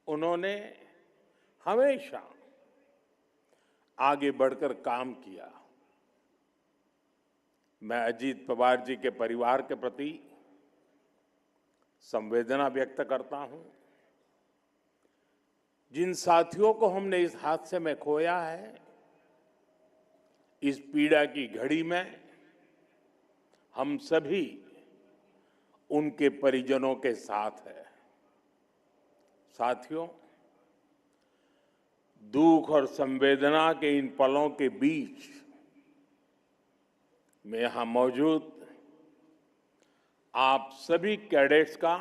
उन्होंने हमेशा आगे बढ़कर काम किया। मैं अजीत पवार जी के परिवार के प्रति संवेदना व्यक्त करता हूं। जिन साथियों को हमने इस हादसे में खोया है, इस पीड़ा की घड़ी में हम सभी उनके परिजनों के साथ हैं। साथियों, दुख और संवेदना के इन पलों के बीच मैं यहां मौजूद आप सभी कैडेट्स का,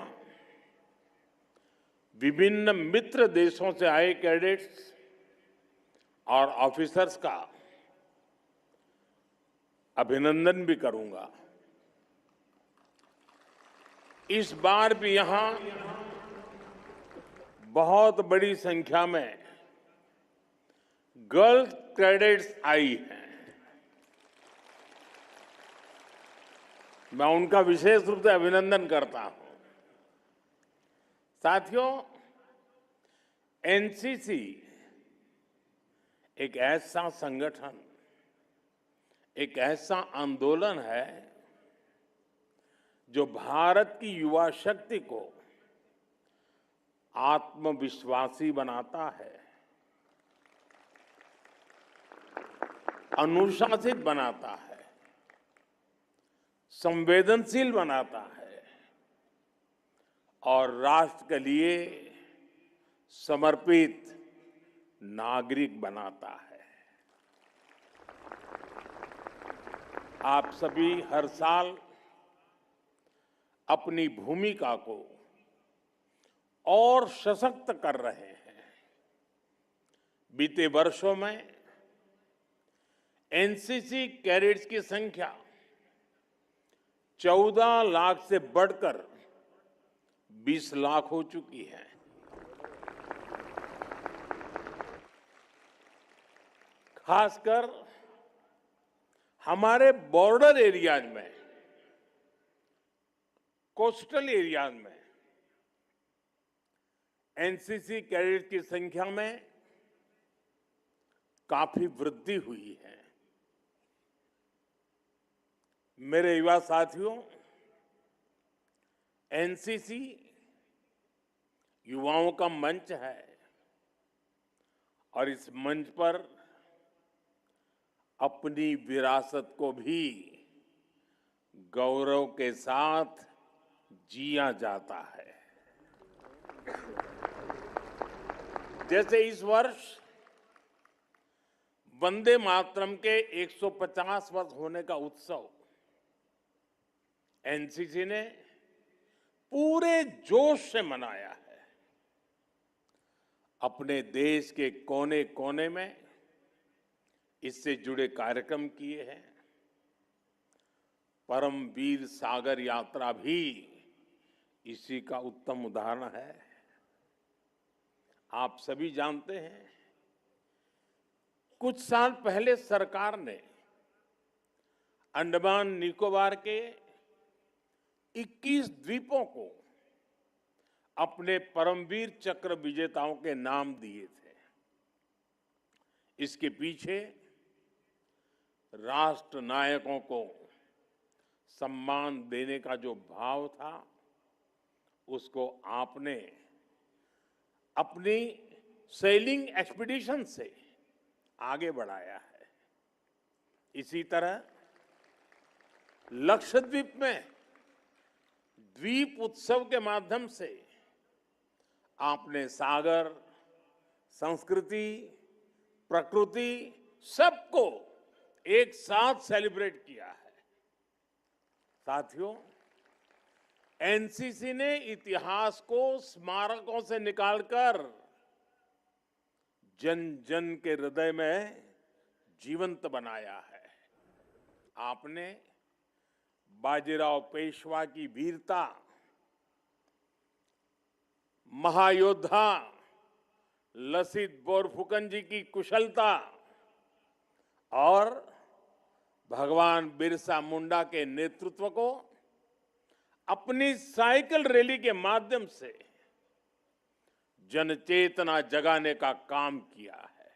विभिन्न मित्र देशों से आए कैडेट्स और ऑफिसर्स का अभिनंदन भी करूंगा। इस बार भी यहां बहुत बड़ी संख्या में गर्ल्स कैडेट्स आई हैं। मैं उनका विशेष रूप से अभिनंदन करता हूं। साथियों, एनसीसी एक ऐसा संगठन, एक ऐसा आंदोलन है जो भारत की युवा शक्ति को आत्मविश्वासी बनाता है, अनुशासित बनाता है, संवेदनशील बनाता है और राष्ट्र के लिए समर्पित नागरिक बनाता है। आप सभी हर साल अपनी भूमिका को और सशक्त कर रहे हैं। बीते वर्षों में एनसीसी कैडेट्स की संख्या 14 लाख से बढ़कर 20 लाख हो चुकी है। खासकर हमारे बॉर्डर एरियाज में, कोस्टल एरियाज में एनसीसी कैडेट्स की संख्या में काफी वृद्धि हुई है। मेरे युवा साथियों, एनसीसी युवाओं का मंच है और इस मंच पर अपनी विरासत को भी गौरव के साथ जिया जाता है। जैसे इस वर्ष वंदे मातरम के 150 वर्ष होने का उत्सव एनसीसी ने पूरे जोश से मनाया है। अपने देश के कोने कोने में इससे जुड़े कार्यक्रम किए हैं। परमवीर सागर यात्रा भी इसी का उत्तम उदाहरण है। आप सभी जानते हैं, कुछ साल पहले सरकार ने अंडमान निकोबार के 21 द्वीपों को अपने परमवीर चक्र विजेताओं के नाम दिए थे। इसके पीछे राष्ट्र नायकों को सम्मान देने का जो भाव था, उसको आपने अपनी सेलिंग एक्सपीडिशन से आगे बढ़ाया है। इसी तरह लक्षद्वीप में द्वीप उत्सव के माध्यम से आपने सागर, संस्कृति, प्रकृति सबको एक साथ सेलिब्रेट किया है। साथियों, एनसीसी ने इतिहास को स्मारकों से निकालकर जन जन के हृदय में जीवंत बनाया है। आपने बाजीराव पेशवा की वीरता, महायोद्धा लसित बोरफुकन जी की कुशलता और भगवान बिरसा मुंडा के नेतृत्व को अपनी साइकिल रैली के माध्यम से जनचेतना जगाने का काम किया है।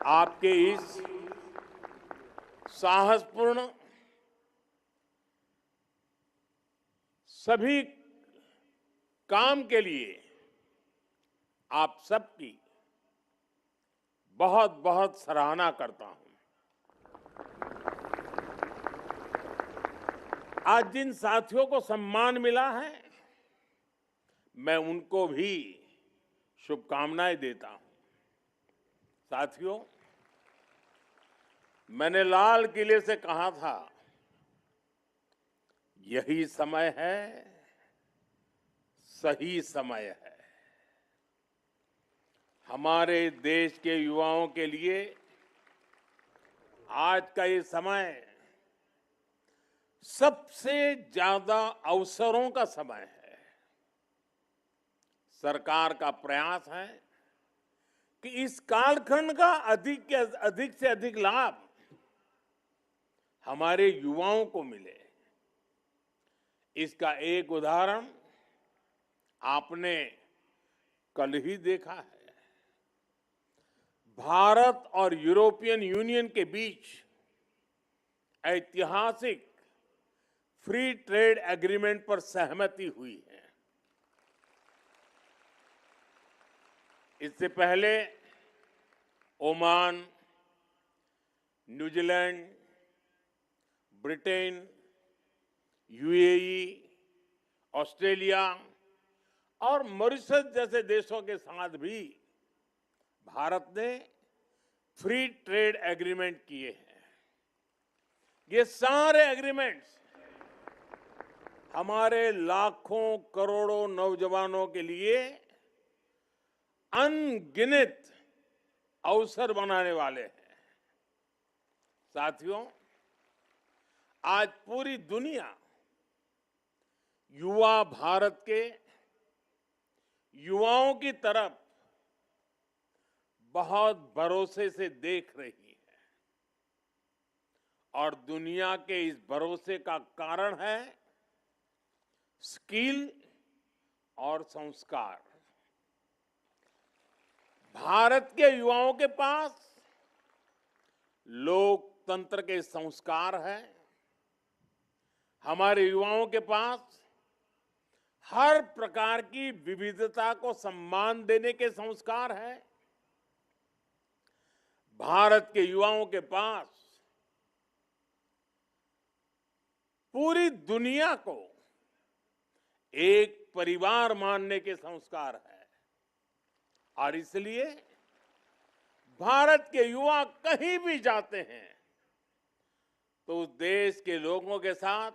आपके इस साहसपूर्ण सभी काम के लिए आप सबकी बहुत बहुत सराहना करता हूं। आज जिन साथियों को सम्मान मिला है, मैं उनको भी शुभकामनाएं देता हूं। साथियों, मैंने लाल किले से कहा था, यही समय है, सही समय है। हमारे देश के युवाओं के लिए आज का ये समय सबसे ज्यादा अवसरों का समय है। सरकार का प्रयास है कि इस कालखंड का अधिक से अधिक लाभ हमारे युवाओं को मिले। इसका एक उदाहरण आपने कल ही देखा है। भारत और यूरोपियन यूनियन के बीच ऐतिहासिक फ्री ट्रेड एग्रीमेंट पर सहमति हुई है। इससे पहले Oman, New Zealand, Britain, UAE, Australia और मॉरिशस जैसे देशों के साथ भी भारत ने फ्री ट्रेड एग्रीमेंट किए हैं। ये सारे एग्रीमेंट्स हमारे लाखों करोड़ों नौजवानों के लिए अनगिनत अवसर बनाने वाले हैं। साथियों, आज पूरी दुनिया युवा भारत के युवाओं की तरफ बहुत भरोसे से देख रही है और दुनिया के इस भरोसे का कारण है स्किल और संस्कार। भारत के युवाओं के पास लोकतंत्र के संस्कार हैं। हमारे युवाओं के पास हर प्रकार की विविधता को सम्मान देने के संस्कार हैं। भारत के युवाओं के पास पूरी दुनिया को एक परिवार मानने के संस्कार है और इसलिए भारत के युवा कहीं भी जाते हैं तो उस देश के लोगों के साथ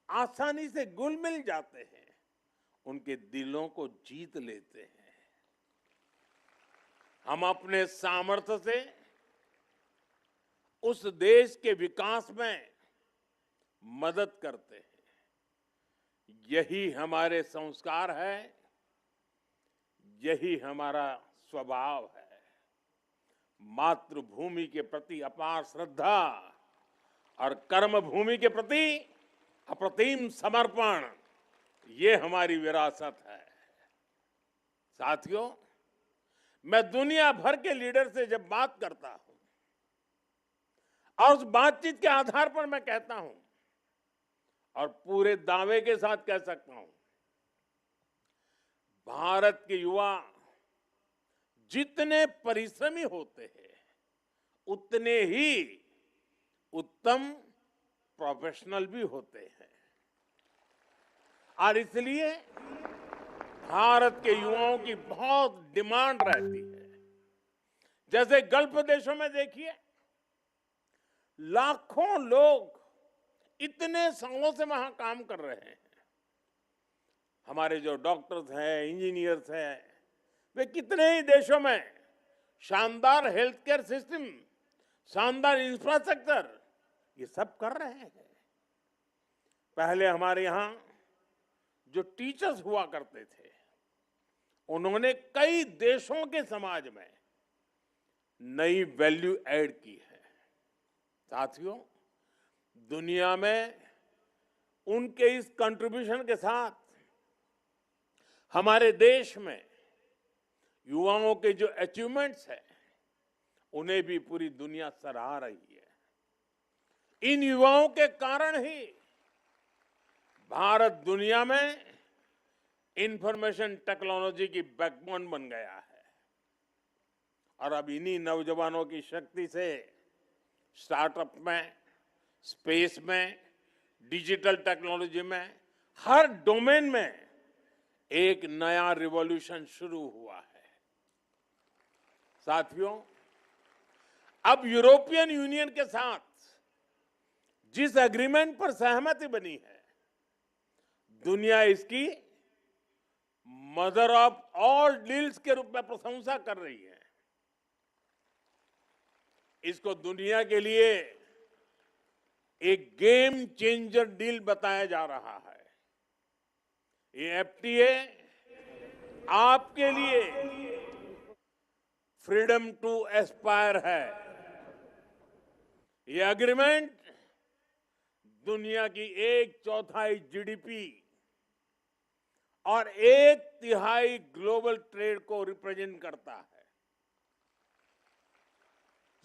आसानी से घुल मिल जाते हैं, उनके दिलों को जीत लेते हैं। हम अपने सामर्थ्य से उस देश के विकास में मदद करते हैं। यही हमारे संस्कार है, यही हमारा स्वभाव है। मातृभूमि के प्रति अपार श्रद्धा और कर्मभूमि के प्रति अप्रतिम समर्पण, ये हमारी विरासत है। साथियों, मैं दुनिया भर के लीडर से जब बात करता हूं और उस बातचीत के आधार पर मैं कहता हूं और पूरे दावे के साथ कह सकता हूं, भारत के युवा जितने परिश्रमी होते हैं उतने ही उत्तम प्रोफेशनल भी होते हैं और इसलिए भारत के युवाओं की बहुत डिमांड रहती है। जैसे गल्फ देशों में देखिए, लाखों लोग इतने सालों से वहां काम कर रहे हैं। हमारे जो डॉक्टर्स हैं, इंजीनियर्स हैं, वे कितने ही देशों में शानदार हेल्थ केयर सिस्टम, शानदार इंफ्रास्ट्रक्चर, ये सब कर रहे हैं। पहले हमारे यहां जो टीचर्स हुआ करते थे, उन्होंने कई देशों के समाज में नई वैल्यू ऐड की है। साथियों, दुनिया में उनके इस कंट्रीब्यूशन के साथ हमारे देश में युवाओं के जो अचीवमेंट्स हैं उन्हें भी पूरी दुनिया सराह रही है। इन युवाओं के कारण ही भारत दुनिया में इंफॉर्मेशन टेक्नोलॉजी की बैकबोन बन गया है और अब इन्हीं नौजवानों की शक्ति से स्टार्टअप में, स्पेस में, डिजिटल टेक्नोलॉजी में, हर डोमेन में एक नया रिवॉल्यूशन शुरू हुआ है। साथियों, अब यूरोपियन यूनियन के साथ जिस एग्रीमेंट पर सहमति बनी है, दुनिया इसकी मदर ऑफ ऑल डील्स के रूप में प्रशंसा कर रही है। इसको दुनिया के लिए एक गेम चेंजर डील बताया जा रहा है। ये एफटीए आपके लिए फ्रीडम टू एस्पायर है। ये एग्रीमेंट दुनिया की 1/4 जीडीपी और 1/3 ग्लोबल ट्रेड को रिप्रेजेंट करता है।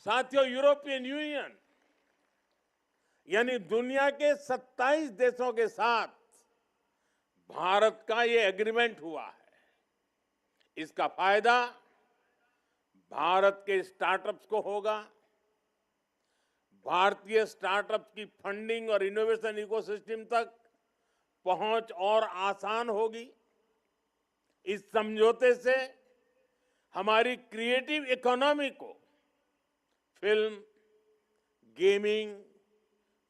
साथियों, यूरोपियन यूनियन यानी दुनिया के 27 देशों के साथ भारत का ये एग्रीमेंट हुआ है। इसका फायदा भारत के स्टार्टअप्स को होगा। भारतीय स्टार्टअप्स की फंडिंग और इनोवेशन इकोसिस्टम तक पहुंच और आसान होगी। इस समझौते से हमारी क्रिएटिव इकोनॉमी को film, gaming,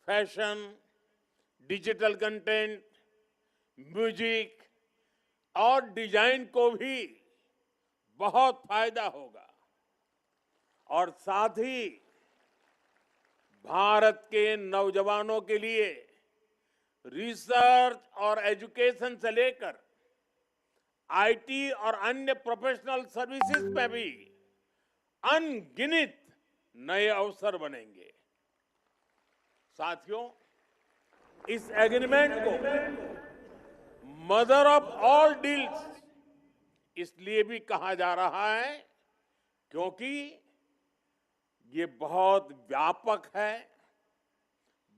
fashion, digital content, music और डिजाइन को भी बहुत फायदा होगा और साथ ही भारत के नौजवानों के लिए रिसर्च और एजुकेशन से लेकर आईटी और अन्य प्रोफेशनल सर्विसेज में भी अनगिनत नए अवसर बनेंगे। साथियों, इस एग्रीमेंट को मदर ऑफ ऑल डील्स इसलिए भी कहा जा रहा है क्योंकि ये बहुत व्यापक है,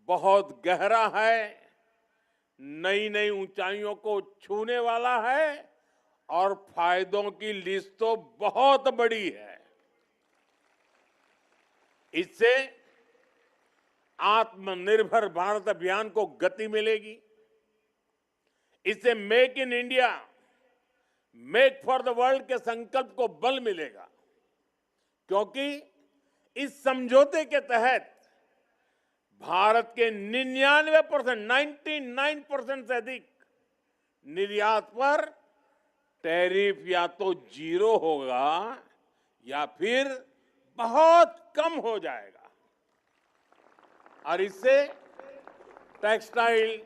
बहुत गहरा है, नई नई ऊंचाइयों को छूने वाला है और फायदों की लिस्ट तो बहुत बड़ी है। इससे आत्मनिर्भर भारत अभियान को गति मिलेगी। इससे make in India, make for the world के संकल्प को बल मिलेगा क्योंकि इस समझौते के तहत भारत के 99%, 99% से अधिक निर्यात पर टैरिफ या तो जीरो होगा या फिर बहुत कम हो जाएगा और इससे textile,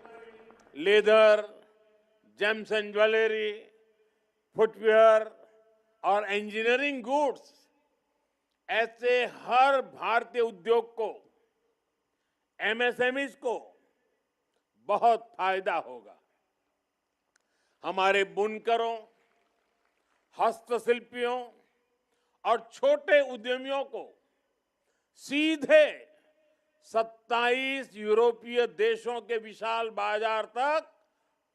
leather, James and jewellery, footwear और इंजीनियरिंग गुड्स ऐसे हर भारतीय उद्योग को, एमएसएमईज को बहुत फायदा होगा। हमारे बुनकरों, हस्तशिल्पियों और छोटे उद्यमियों को सीधे 27 यूरोपीय देशों के विशाल बाजार तक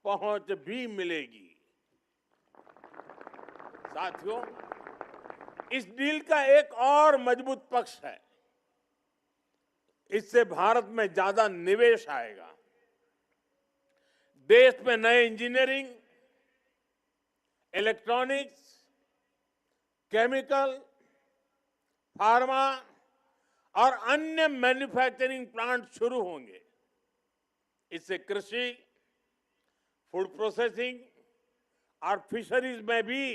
पहुंच भी मिलेगी। साथियों, इस डील का एक और मजबूत पक्ष है, इससे भारत में ज्यादा निवेश आएगा। देश में नए इंजीनियरिंग, इलेक्ट्रॉनिक्स, केमिकल, फार्मा और अन्य मैन्युफैक्चरिंग प्लांट शुरू होंगे। इससे कृषि, फूड प्रोसेसिंग और फिशरीज में भी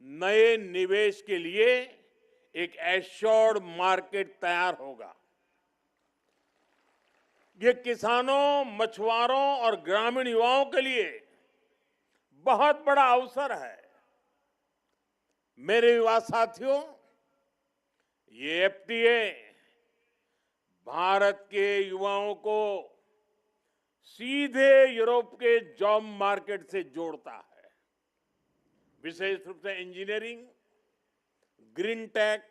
नए निवेश के लिए एक एश्योर्ड मार्केट तैयार होगा। ये किसानों, मछुआरों और ग्रामीण युवाओं के लिए बहुत बड़ा अवसर है। मेरे युवा साथियों, ये एफटीए भारत के युवाओं को सीधे यूरोप के जॉब मार्केट से जोड़ता है। विशेष रूप से engineering, green tech,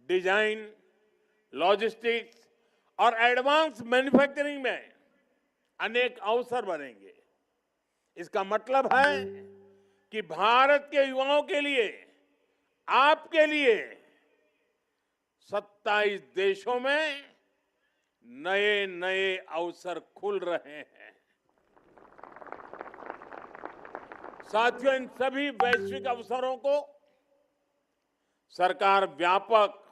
design, logistics और एडवांस मैन्युफैक्चरिंग में अनेक अवसर बनेंगे। इसका मतलब है कि भारत के युवाओं के लिए, आपके लिए 27 देशों में नए नए अवसर खुल रहे हैं। साथियों, इन सभी वैश्विक अवसरों को सरकार व्यापक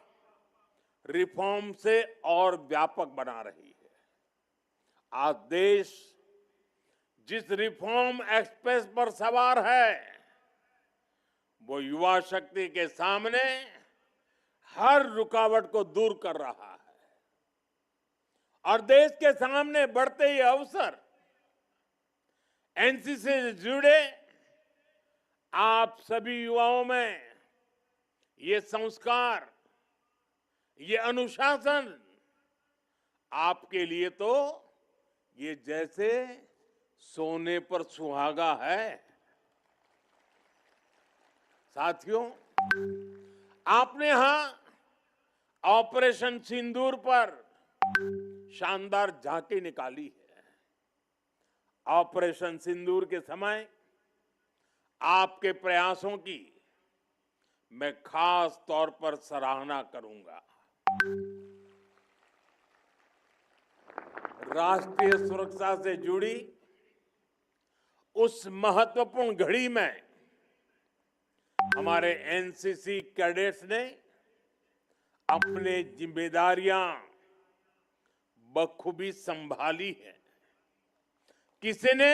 रिफॉर्म से और व्यापक बना रही है। आज देश जिस रिफॉर्म एक्सप्रेस पर सवार है, वो युवा शक्ति के सामने हर रुकावट को दूर कर रहा है और देश के सामने बढ़ते ये अवसर एनसीसी से जुड़े आप सभी युवाओं में ये संस्कार, ये अनुशासन आपके लिए तो ये जैसे सोने पर सुहागा है। साथियों, आपने यहां ऑपरेशन सिंदूर पर शानदार झांकी निकाली है। ऑपरेशन सिंदूर के समय आपके प्रयासों की मैं खास तौर पर सराहना करूंगा। राष्ट्रीय सुरक्षा से जुड़ी उस महत्वपूर्ण घड़ी में हमारे एनसीसी कैडेट्स ने अपनी जिम्मेदारियां बखूबी संभाली है। किसी ने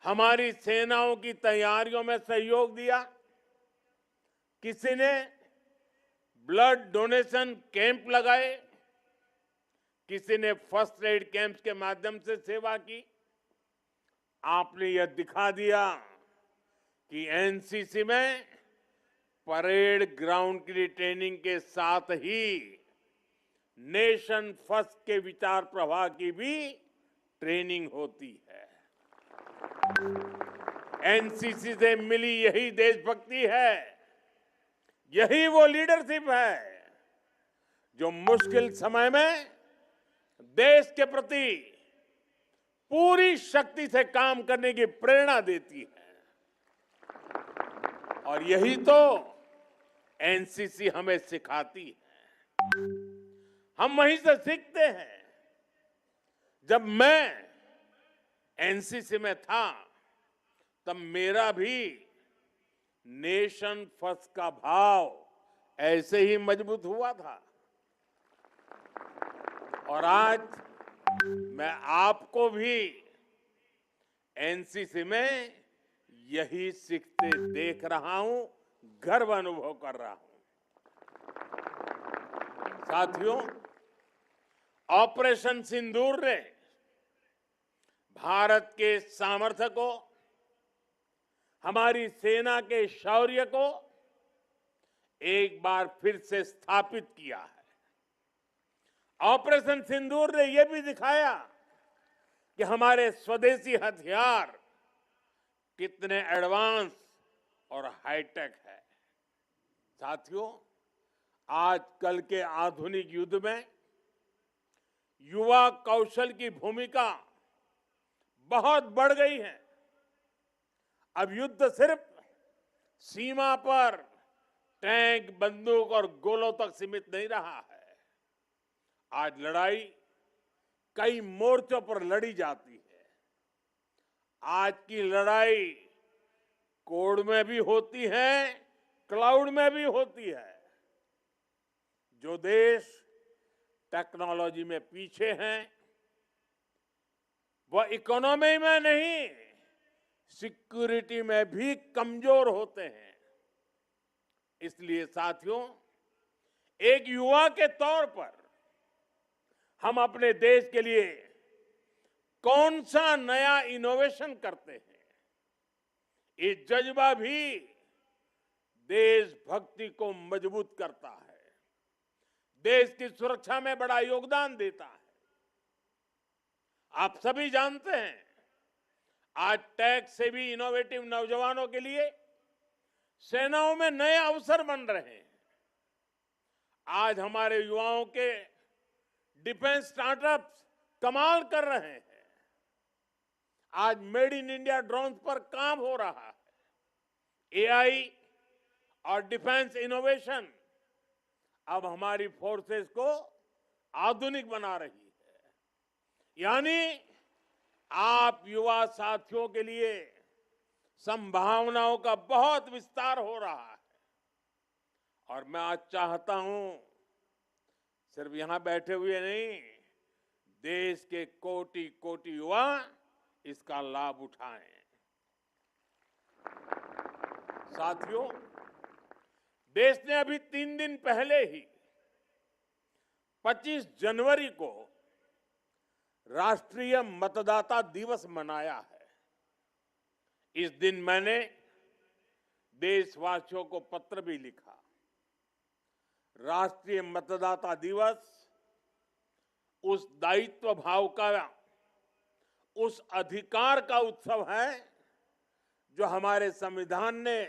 हमारी सेनाओं की तैयारियों में सहयोग दिया, किसी ने ब्लड डोनेशन कैंप लगाए, किसी ने फर्स्ट एड कैंप के माध्यम से सेवा की। आपने यह दिखा दिया कि एनसीसी में परेड ग्राउंड की ट्रेनिंग के साथ ही नेशन फर्स्ट के विचार प्रवाह की भी ट्रेनिंग होती है। एनसीसी से मिली यही देशभक्ति है, यही वो लीडरशिप है जो मुश्किल समय में देश के प्रति पूरी शक्ति से काम करने की प्रेरणा देती है। और यही तो एनसीसी हमें सिखाती है। हम वहीं से सीखते हैं। जब मैं एनसीसी में था, तब मेरा भी नेशन फर्स्ट का भाव ऐसे ही मजबूत हुआ था। और आज मैं आपको भी एनसीसी में यही सीखते देख रहा हूं, गर्व अनुभव कर रहा हूं। साथियों, ऑपरेशन सिंदूर ने भारत के सामर्थ्य को, हमारी सेना के शौर्य को एक बार फिर से स्थापित किया है। ऑपरेशन सिंदूर ने यह भी दिखाया कि हमारे स्वदेशी हथियार कितने एडवांस और हाईटेक है। साथियों, आजकल के आधुनिक युद्ध में युवा कौशल की भूमिका बहुत बढ़ गई है। अब युद्ध सिर्फ सीमा पर टैंक, बंदूक और गोलों तक सीमित नहीं रहा है। आज लड़ाई कई मोर्चों पर लड़ी जाती है। आज की लड़ाई कोड में भी होती है, क्लाउड में भी होती है। जो देश टेक्नोलॉजी में पीछे हैं, वह इकोनॉमी में नहीं, सिक्योरिटी में भी कमजोर होते हैं। इसलिए साथियों, एक युवा के तौर पर हम अपने देश के लिए कौन सा नया इनोवेशन करते हैं, ये जज्बा भी देशभक्ति को मजबूत करता है, देश की सुरक्षा में बड़ा योगदान देता है। आप सभी जानते हैं, आज टेक से भी इनोवेटिव नौजवानों के लिए सेनाओं में नए अवसर बन रहे हैं। आज हमारे युवाओं के डिफेंस स्टार्टअप्स कमाल कर रहे हैं। आज मेड इन इंडिया ड्रोन पर काम हो रहा है। एआई और डिफेंस इनोवेशन अब हमारी फोर्सेस को आधुनिक बना रही है। यानी आप युवा साथियों के लिए संभावनाओं का बहुत विस्तार हो रहा है। और मैं आज चाहता हूं सिर्फ यहां बैठे हुए नहीं, देश के कोटि कोटि युवा इसका लाभ उठाएं। साथियों, देश ने अभी 3 दिन पहले ही 25 जनवरी को राष्ट्रीय मतदाता दिवस मनाया है। इस दिन मैंने देशवासियों को पत्र भी लिखा। राष्ट्रीय मतदाता दिवस उस दायित्व भाव का, उस अधिकार का उत्सव है जो हमारे संविधान ने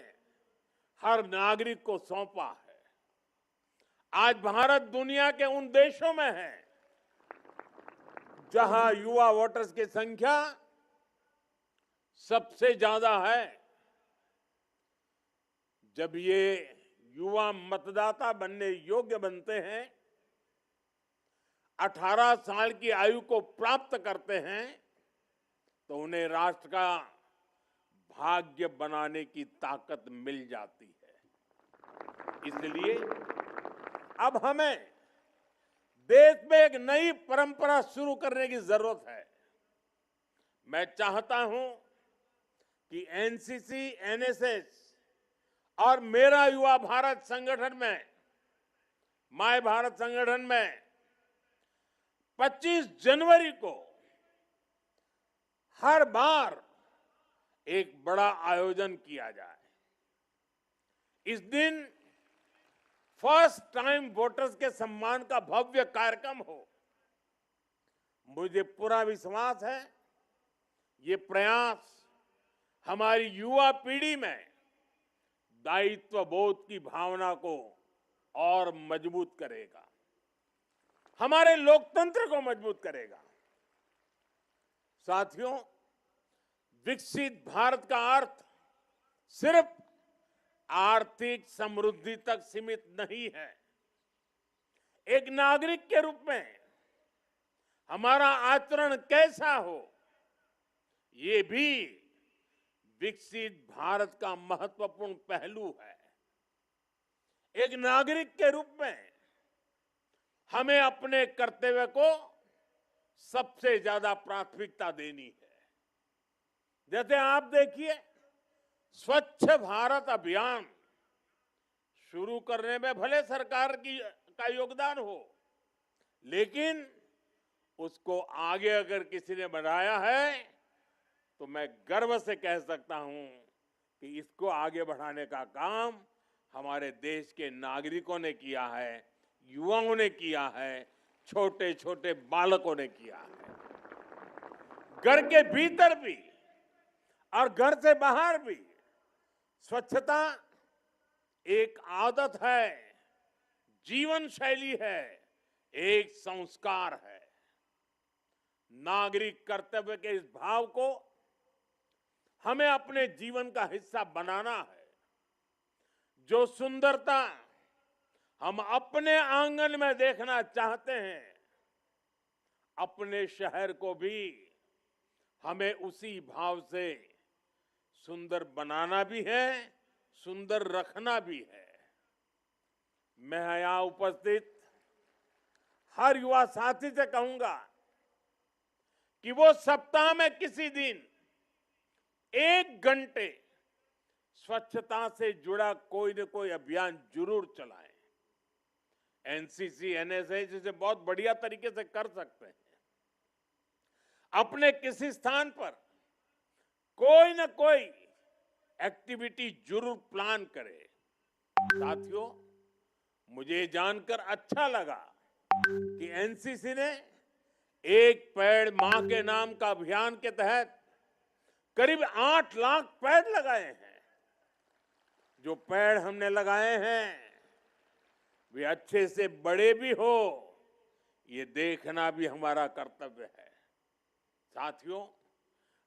हर नागरिक को सौंपा है। आज भारत दुनिया के उन देशों में है जहां युवा वोटर्स की संख्या सबसे ज्यादा है। जब ये युवा मतदाता बनने योग्य बनते हैं, 18 साल की आयु को प्राप्त करते हैं, तो उन्हें राष्ट्र का भाग्य बनाने की ताकत मिल जाती है। इसलिए अब हमें देश में एक नई परंपरा शुरू करने की जरूरत है। मैं चाहता हूं कि एनसीसी, एनएसएस और मेरा युवा भारत संगठन में, माय भारत संगठन में 25 जनवरी को हर बार एक बड़ा आयोजन किया जाए। इस दिन फर्स्ट टाइम वोटर्स के सम्मान का भव्य कार्यक्रम हो। मुझे पूरा विश्वास है ये प्रयास हमारी युवा पीढ़ी में दायित्व बोध की भावना को और मजबूत करेगा, हमारे लोकतंत्र को मजबूत करेगा। साथियों, विकसित भारत का अर्थ सिर्फ आर्थिक समृद्धि तक सीमित नहीं है। एक नागरिक के रूप में हमारा आचरण कैसा हो, ये भी विकसित भारत का महत्वपूर्ण पहलू है। एक नागरिक के रूप में हमें अपने कर्तव्य को सबसे ज्यादा प्राथमिकता देनी है। जैसे आप देखिए, स्वच्छ भारत अभियान शुरू करने में भले सरकार का योगदान हो, लेकिन उसको आगे अगर किसी ने बढ़ाया है तो मैं गर्व से कह सकता हूं कि इसको आगे बढ़ाने का काम हमारे देश के नागरिकों ने किया है, युवाओं ने किया है, छोटे छोटे बालकों ने किया है। घर के भीतर भी और घर से बाहर भी स्वच्छता एक आदत है, जीवन शैली है, एक संस्कार है। नागरिक कर्तव्य के इस भाव को हमें अपने जीवन का हिस्सा बनाना है। जो सुंदरता हम अपने आंगन में देखना चाहते हैं, अपने शहर को भी हमें उसी भाव से सुंदर बनाना भी है, सुंदर रखना भी है। मैं यहां उपस्थित हर युवा साथी से कहूंगा कि वो सप्ताह में किसी दिन 1 घंटे स्वच्छता से जुड़ा कोई न कोई अभियान जरूर चलाएं। एनसीसी, एनएसएस इसे बहुत बढ़िया तरीके से कर सकते हैं। अपने किसी स्थान पर कोई न कोई एक्टिविटी जरूर प्लान करें। साथियों, मुझे जानकर अच्छा लगा कि एनसीसी ने एक पेड़ मां के नाम का अभियान के तहत करीब 8 लाख पेड़ लगाए हैं। जो पेड़ हमने लगाए हैं वे अच्छे से बड़े भी हो, ये देखना भी हमारा कर्तव्य है। साथियों,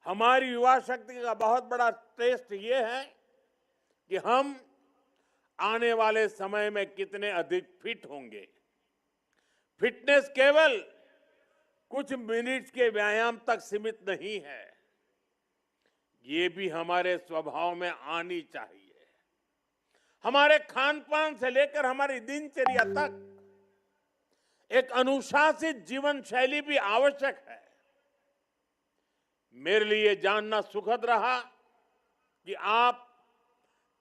हमारी युवा शक्ति का बहुत बड़ा टेस्ट ये है कि हम आने वाले समय में कितने अधिक फिट होंगे। फिटनेस केवल कुछ मिनट के व्यायाम तक सीमित नहीं है, ये भी हमारे स्वभाव में आनी चाहिए। हमारे खान पान से लेकर हमारी दिनचर्या तक एक अनुशासित जीवन शैली भी आवश्यक है। मेरे लिए जानना सुखद रहा कि आप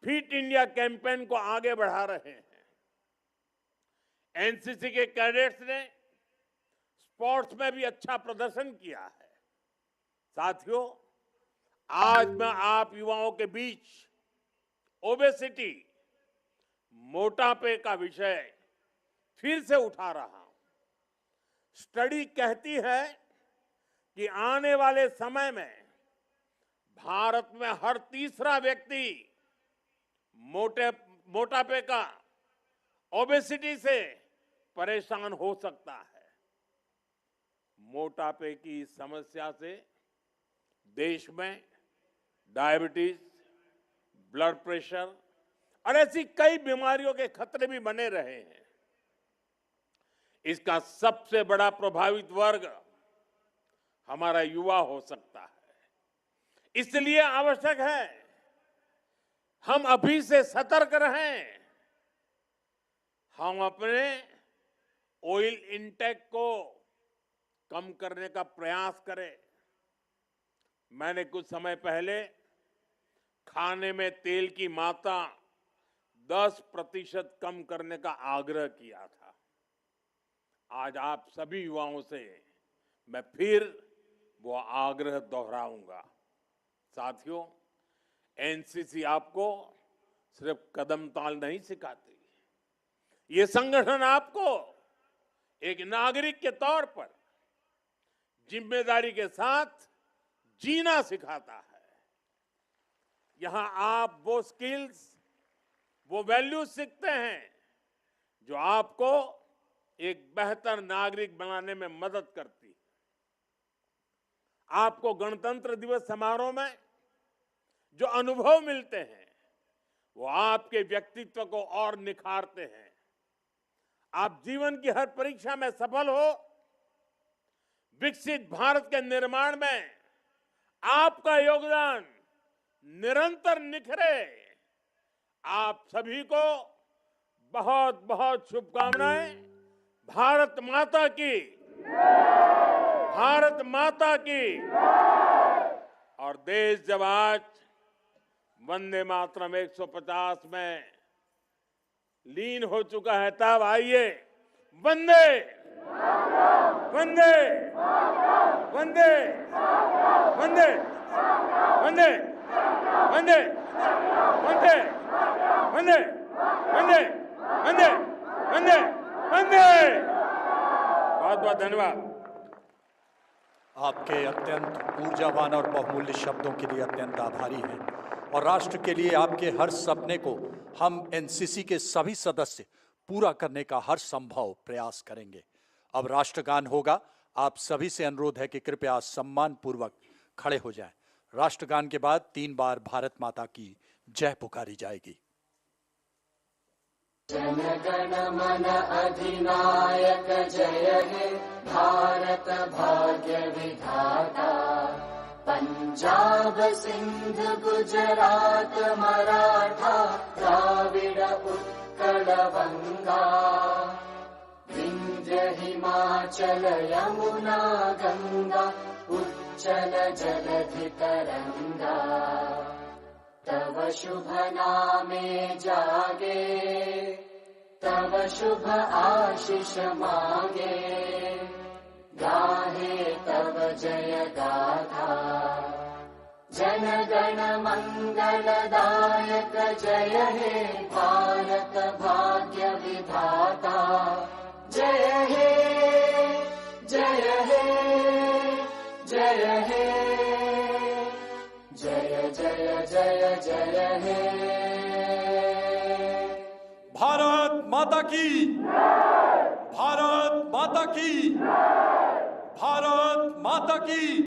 फिट इंडिया कैंपेन को आगे बढ़ा रहे हैं। एनसीसी के कैडेट्स ने स्पोर्ट्स में भी अच्छा प्रदर्शन किया है। साथियों, आज मैं आप युवाओं के बीच ओबेसिटी, मोटापे का विषय फिर से उठा रहा हूं। स्टडी कहती है कि आने वाले समय में भारत में हर तीसरा व्यक्ति मोटापे का, ओबेसिटी से परेशान हो सकता है। मोटापे की समस्या से देश में डायबिटीज, ब्लड प्रेशर और ऐसी कई बीमारियों के खतरे भी बने रहे हैं। इसका सबसे बड़ा प्रभावित वर्ग हमारा युवा हो सकता है। इसलिए आवश्यक है हम अभी से सतर्क रहें। हम अपने ऑयल इंटेक को कम करने का प्रयास करें। मैंने कुछ समय पहले खाने में तेल की मात्रा 10% कम करने का आग्रह किया था। आज आप सभी युवाओं से मैं फिर वो आग्रह दोहराऊंगा। साथियों, एनसीसी आपको सिर्फ कदम ताल नहीं सिखाती, ये संगठन आपको एक नागरिक के तौर पर जिम्मेदारी के साथ जीना सिखाता है। यहां आप वो स्किल्स, वो वैल्यूज सीखते हैं जो आपको एक बेहतर नागरिक बनाने में मदद करती है। आपको गणतंत्र दिवस समारोह में जो अनुभव मिलते हैं वो आपके व्यक्तित्व को और निखारते हैं। आप जीवन की हर परीक्षा में सफल हो, विकसित भारत के निर्माण में आपका योगदान निरंतर निखरे। आप सभी को बहुत बहुत शुभकामनाएं। भारत माता की, भारत माता की। और देश जब आज वंदे मातरम 150 में लीन हो चुका है, तब आइए वंदे वंदे वंदे वंदे वंदे वंदे वंदे वंदे वंदे वंदे वंदे वंदे। बहुत बहुत धन्यवाद। आपके अत्यंत ऊर्जावान और बहुमूल्य शब्दों के लिए अत्यंत आभारी हैं और राष्ट्र के लिए आपके हर सपने को हम एनसीसी के सभी सदस्य पूरा करने का हर संभव प्रयास करेंगे। अब राष्ट्रगान होगा। आप सभी से अनुरोध है कि कृपया सम्मान पूर्वक खड़े हो जाएं। राष्ट्रगान के बाद 3 बार भारत माता की जय पुकारी जाएगी। जन गण मन अधिनायक जय हे भारत भाग्य विधाता। पंजाब सिंध गुजरात मराठा द्राविड़ उत्कल बंगा। विंध्य हिमाचल यमुना गंगा उच्चल जलधि तरंगा। तव शुभ नामे जागे तव शुभ आशीष मांगे। गाहे तव जय गाथा जन गण मंगलदायक जय हे भारत भाग्य विधाता। जय हे जय हे जय हे जय जय हे भारत माता की, भारत माता की, भारत माता की।